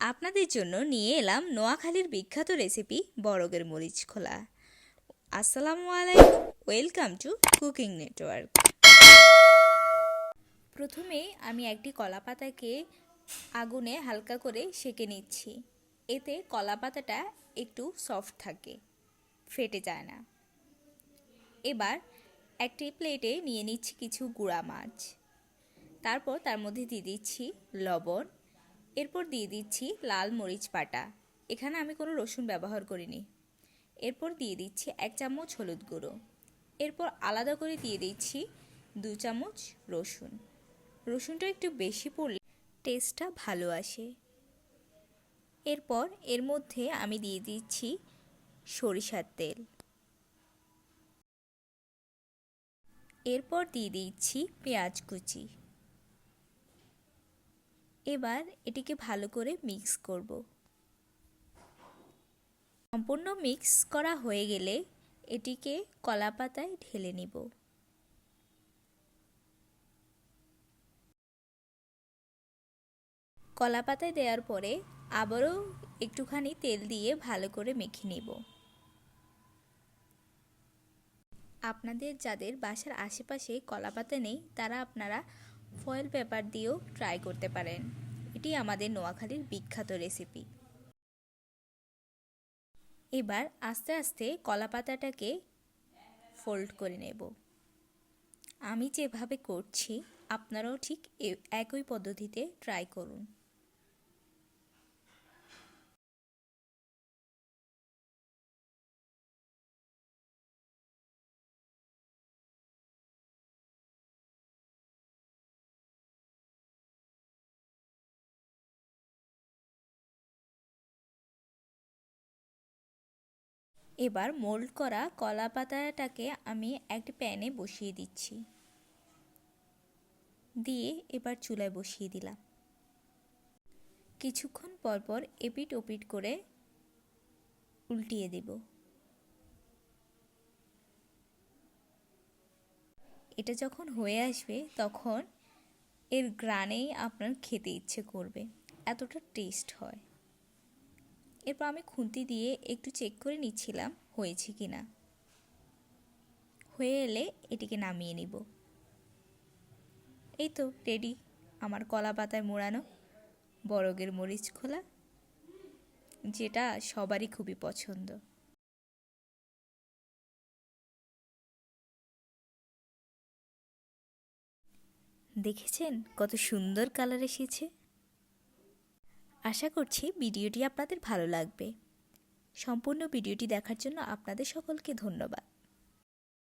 আপনাদের জন্য নিয়ে এলাম নোয়াখালীর বিখ্যাত রেসিপি বরগের মরিচ খোলা। আসসালামু আলাইকুম, ওয়েলকাম টু কুকিং নেটওয়ার্ক। প্রথমে আমি একটি কলা পাতাকে আগুনে হালকা করে সেঁকে নিচ্ছি। এতে কলা পাতাটা একটু সফট থাকে, ফেটে যায় না। এবার একটি প্লেটে নিয়ে নিচ্ছি কিছু গুঁড়া মাছ, তারপর তার মধ্যে দিয়ে দিচ্ছি লবণ, এরপর দিয়ে দিচ্ছি লাল মরিচ বাটা। এখানে আমি কোনো রসুন ব্যবহার করিনি। এরপর দিয়ে দিচ্ছি 1 চামচ হলুদ গুঁড়ো। এরপর আলাদা করে দিয়ে দিচ্ছি 2 চামচ রসুন। রসুনটা একটু বেশি পড়লে টেস্টটা ভালো আসে। এরপর এর মধ্যে আমি দিয়ে দিচ্ছি সরিষার তেল। এরপর দিয়ে দিচ্ছি পেঁয়াজ কুচি। এবার এটিকে ভালো করে মিক্স করব। সম্পূর্ণ মিক্স করা হয়ে গেলে এটিকে কলা পাতায় ঢেলে নিব। কলা পাতায় দেওয়ার পরে আবারও একটুখানি তেল দিয়ে ভালো করে মেখে নিব। আপনাদের যাদের বাসার আশেপাশে কলা পাতা নেই, তারা আপনারা ফয়েল পেপার দিয়েও ট্রাই করতে পারেন। এটি আমাদের নোয়াখালীর বিখ্যাত রেসিপি। এবার আস্তে আস্তে কলা পাতাটাকে ফোল্ড করে নেব। আমি যেভাবে করছি আপনারাও ঠিক একই পদ্ধতিতে ট্রাই করুন। এবার মোল্ড করা কলা পাতাটাকে আমি একটি প্যানে বসিয়ে দিচ্ছি। দিয়ে এবার চুলায় বসিয়ে দিলাম। কিছুক্ষণ পর পর এপিট ওপিট করে উল্টিয়ে দেব। এটা যখন হয়ে আসবে তখন এর গ্রানেই আপনার খেতে ইচ্ছে করবে, এতটা টেস্ট হয়। এরপর আমি খুন্তি দিয়ে একটু চেক করে নিচ্ছিলাম হয়েছে কিনা। হয়ে এলে এটিকে নামিয়ে নিব। এই তো রেডি আমার কলা পাতায় মোড়ানো বরগের মরিচ খোলা, যেটা সবারই খুবই পছন্দ। দেখেছেন কত সুন্দর কালার এসেছে। আশা করছি ভিডিওটি আপনাদের ভালো লাগবে। সম্পূর্ণ ভিডিওটি দেখার জন্য আপনাদের সকলকে ধন্যবাদ।